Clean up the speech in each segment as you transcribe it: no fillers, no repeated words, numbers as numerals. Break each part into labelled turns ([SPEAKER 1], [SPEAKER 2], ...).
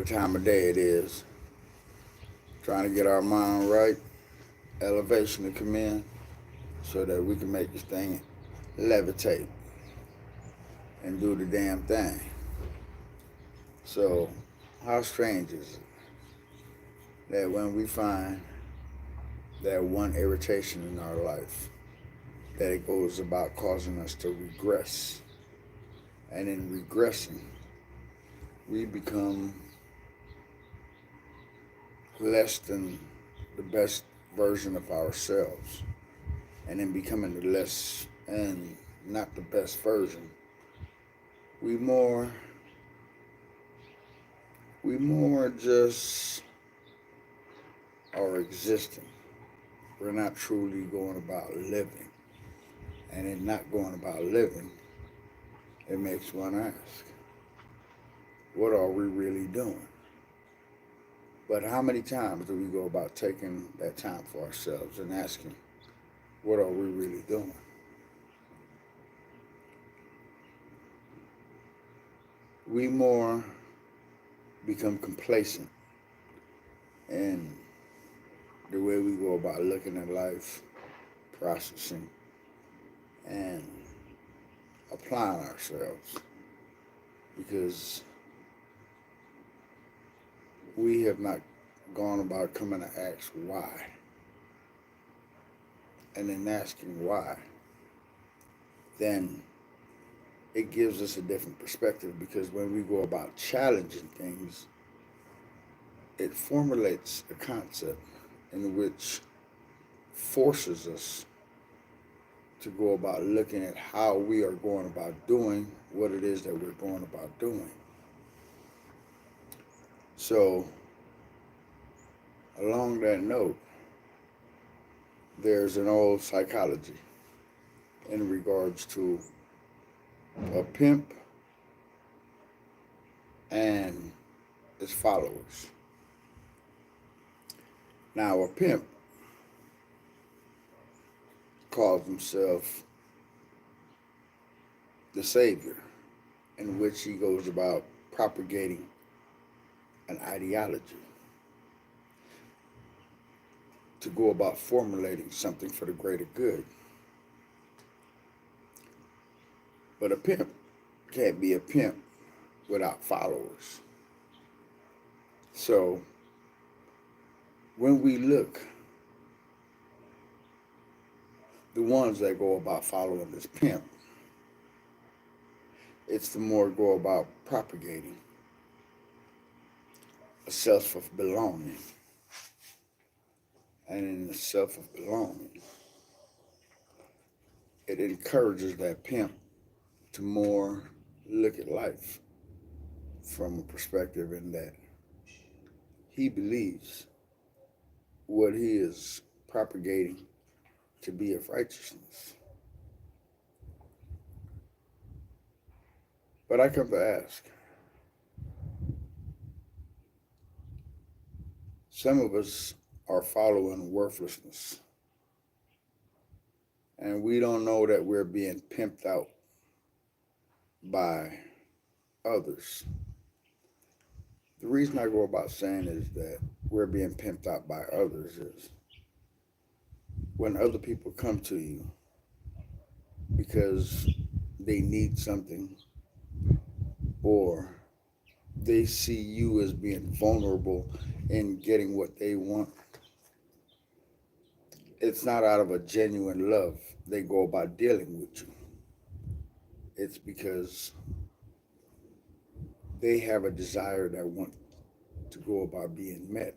[SPEAKER 1] what time of day it is. Trying to get our mind right, elevation to come in so that we can make this thing levitate and do the damn thing. So, how strange is it that when we find that one irritation in our life, that it goes about causing us to regress? And in regressing, we become less than the best version of ourselves. And in becoming the less and not the best version, we more we more just are existing. We're not truly going about living. And in not going about living, it makes one ask, what are we really doing? But how many times do we go about taking that time for ourselves and asking, what are we really doing? We more become complacent in the way we go about looking at life, processing, and applying ourselves because we have not gone about coming to ask why. And in asking why, then it gives us a different perspective because when we go about challenging things, it formulates a concept in which forces us to go about looking at how we are going about doing what it is that we're going about doing. So, along that note, there's an old psychology in regards to a pimp and his followers. Now, a pimp calls himself the savior, in which he goes about propagating an ideology to go about formulating something for the greater good. But a pimp can't be a pimp without followers. So when we look, the ones that go about following this pimp, it's the more go about propagating a self of belonging. And in the self of belonging, it encourages that pimp to more look at life from a perspective in that he believes what he is propagating to be of righteousness. But I come to ask, some of us are following worthlessness, and we don't know that we're being pimped out by others. The reason I go about saying is that we're being pimped out by others is when other people come to you because they need something or they see you as being vulnerable in getting what they want. It's not out of a genuine love they go about dealing with you. It's because they have a desire that want to go about being met.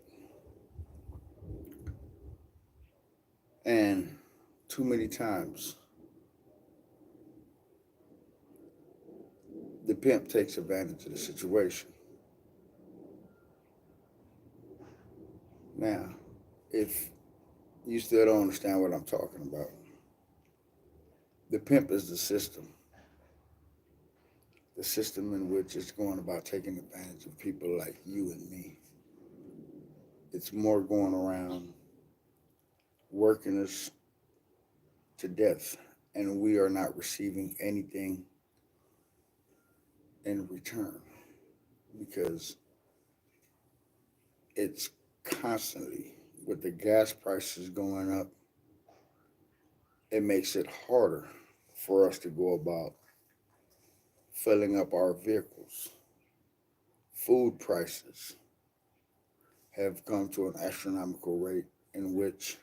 [SPEAKER 1] And too many times, the pimp takes advantage of the situation. Now, if you still don't understand what I'm talking about, the pimp is the system in which it's going about taking advantage of people like you and me. It's more going around working us to death, and we are not receiving anything in return because it's constantly, with the gas prices going up, it makes it harder for us to go about filling up our vehicles. Food prices have come to an astronomical rate in which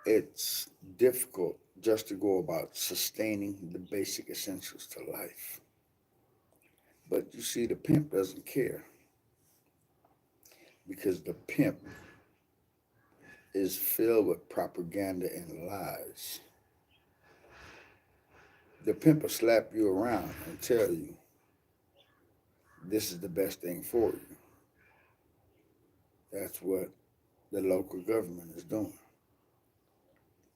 [SPEAKER 1] it's difficult just to go about sustaining the basic essentials to life. But you see, the pimp doesn't care because the pimp is filled with propaganda and lies. The pimp will slap you around and tell you this is the best thing for you. That's what the local government is doing.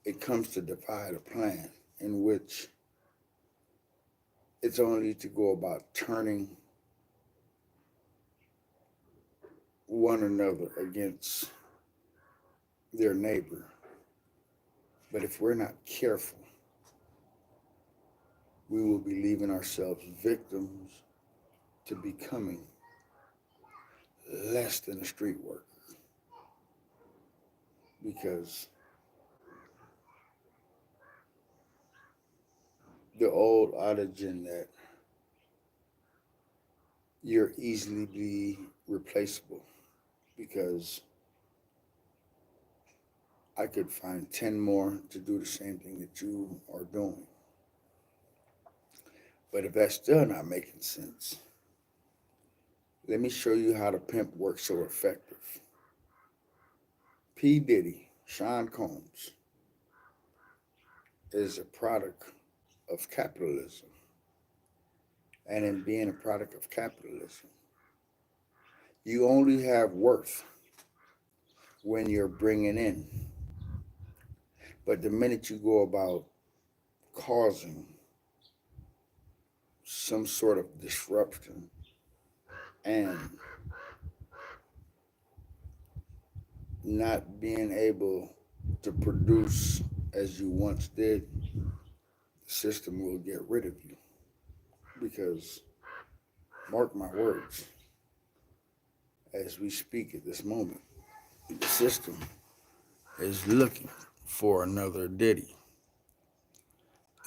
[SPEAKER 1] It comes to divide a plan in which it's only to go about turning one another against their neighbor. But if we're not careful, we will be leaving ourselves victims to becoming less than a street worker. Because the old adage in that you're easily be replaceable, because I could find 10 more to do the same thing that you are doing. But if that's still not making sense, let me show you how the pimp works so effective. P. Diddy, Sean Combs, is a product of capitalism. And in being a product of capitalism, you only have worth when you're bringing in. But the minute you go about causing some sort of disruption and not being able to produce as you once did, the system will get rid of you. Because, mark my words, as we speak at this moment, the system is looking for another Diddy.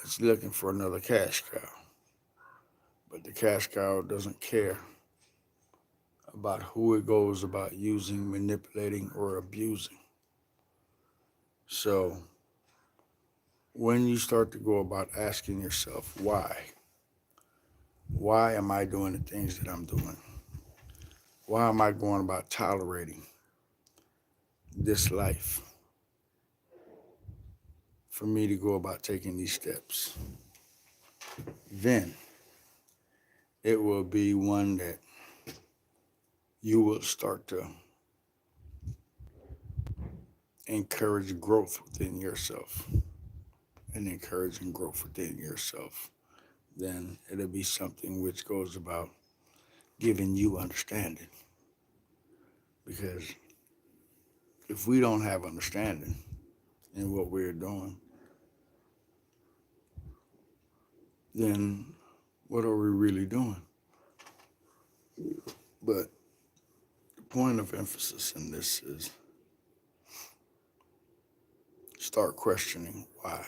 [SPEAKER 1] It's looking for another cash cow. But the cash cow doesn't care about who it goes about using, manipulating, or abusing. So when you start to go about asking yourself, why am I doing the things that I'm doing? Why am I going about tolerating this life for me to go about taking these steps? Then it will be one that you will start to encourage growth within yourself. And encouraging growth within yourself, then it'll be something which goes about giving you understanding. Because if we don't have understanding in what we're doing, then what are we really doing? But the point of emphasis in this is start questioning why.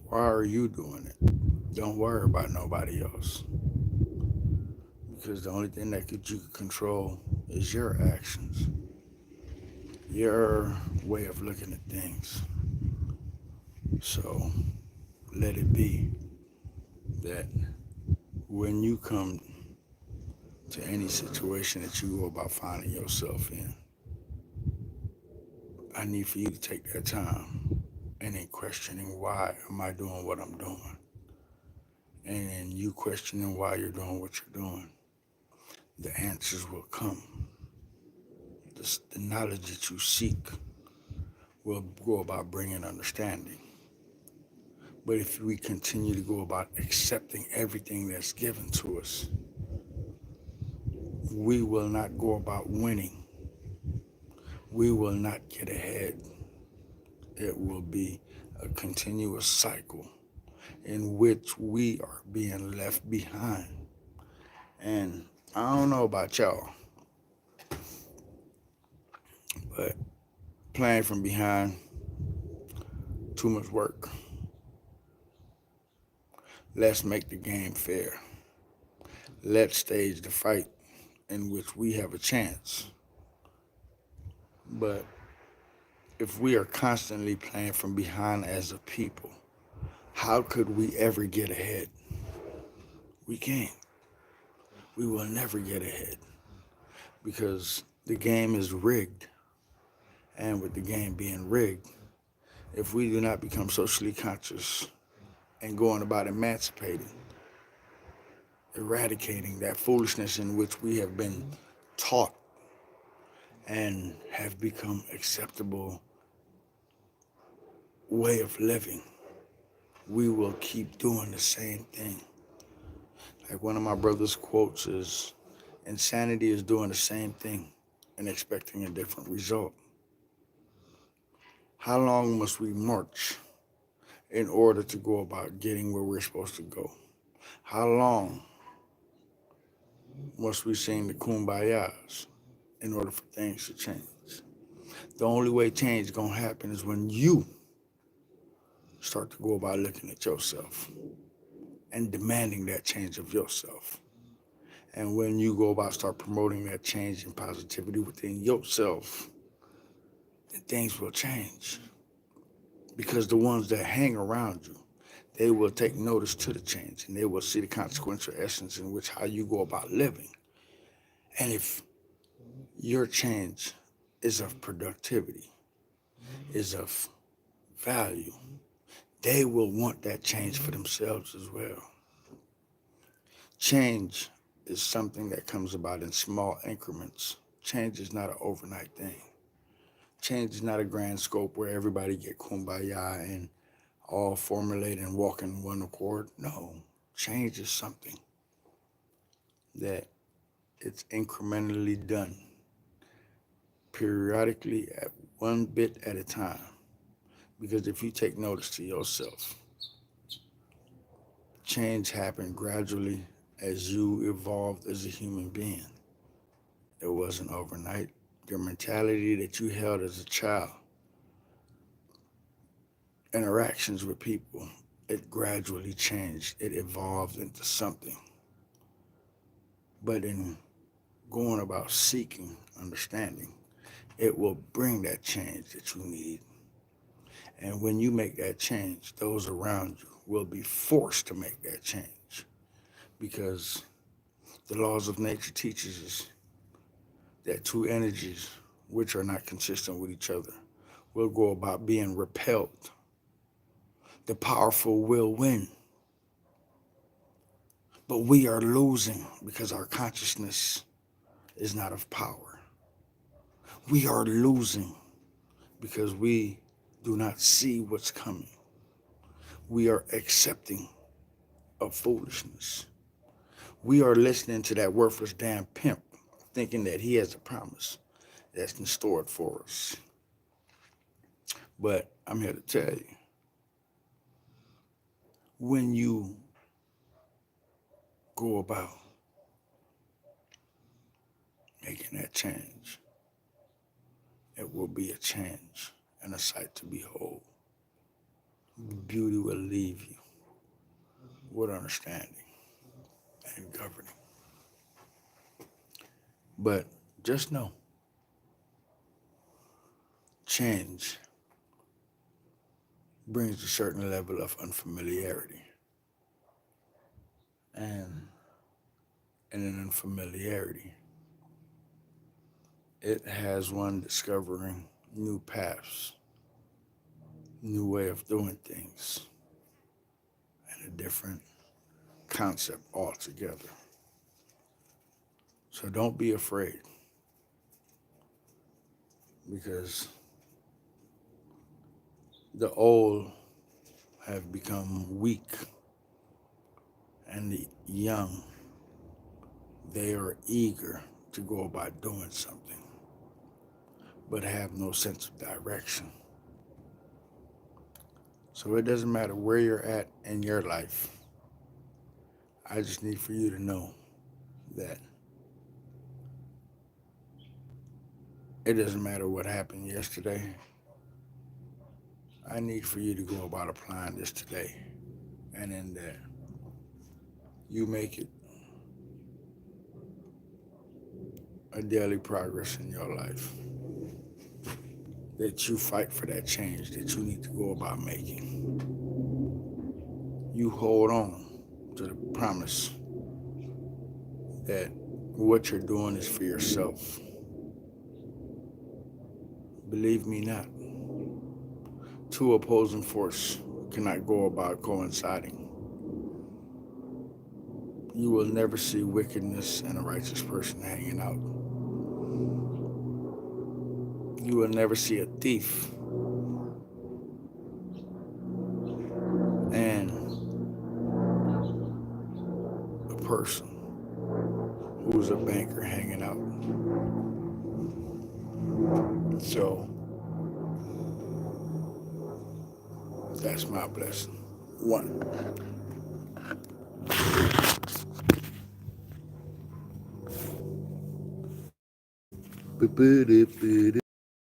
[SPEAKER 1] Why are you doing it? Don't worry about nobody else. Because the only thing that you can control is your actions, your way of looking at things. So let it be that when you come to any situation that you go about finding yourself in, I need for you to take that time and in questioning why am I doing what I'm doing, and in you questioning why you're doing what you're doing, the answers will come. The knowledge that you seek will go about bringing understanding. But if we continue to go about accepting everything that's given to us, we will not go about winning. We will not get ahead. It will be a continuous cycle in which we are being left behind. And I don't know about y'all, but playing from behind, too much work. Let's make the game fair. Let's stage the fight in which we have a chance. But if we are constantly playing from behind as a people, how could we ever get ahead? We can't. We will never get ahead because the game is rigged. And with the game being rigged, if we do not become socially conscious and going about emancipating, eradicating that foolishness in which we have been taught and have become acceptable way of living, we will keep doing the same thing. Like one of my brother's quotes is, insanity is doing the same thing and expecting a different result. How long must we march in order to go about getting where we're supposed to go? How long must we sing the kumbayas in order for things to change? The only way change is gonna happen is when you start to go about looking at yourself and demanding that change of yourself. And when you go about start promoting that change and positivity within yourself, then things will change. Because the ones that hang around you, they will take notice to the change and they will see the consequential essence in which how you go about living. And if your change is of productivity, is of value, they will want that change for themselves as well. Change is something that comes about in small increments. Change is not an overnight thing. Change is not a grand scope where everybody get kumbaya and all formulate and walk in one accord. No, change is something that it's incrementally done, periodically at one bit at a time. Because if you take notice to yourself, change happened gradually as you evolved as a human being. It wasn't overnight. Your mentality that you held as a child, interactions with people, it gradually changed. It evolved into something. But in going about seeking understanding, it will bring that change that you need. And when you make that change, those around you will be forced to make that change because the laws of nature teaches us that two energies which are not consistent with each other will go about being repelled. The powerful will win. But we are losing because our consciousness is not of power. We are losing because we do not see what's coming. We are accepting of foolishness. We are listening to that worthless damn pimp thinking that he has a promise that's in store for us. But I'm here to tell you, when you go about making that change, it will be a change and a sight to behold. Beauty will leave you with understanding and governing. But just know, change brings a certain level of unfamiliarity. And in an unfamiliarity, it has one discovering new paths, new way of doing things, and a different concept altogether. So don't be afraid, because the old have become weak and the young, they are eager to go about doing something, but have no sense of direction. So it doesn't matter where you're at in your life. I just need for you to know that It doesn't matter what happened yesterday. I need for you to go about applying this today. And in that, you make it a daily progress in your life. That you fight for that change that you need to go about making. You hold on to the promise that what you're doing is for yourself. Believe me not, two opposing forces cannot go about coinciding. You will never see wickedness and a righteous person hanging out. You will never see a thief and a person who's a banker hanging out. So that's my blessing. One.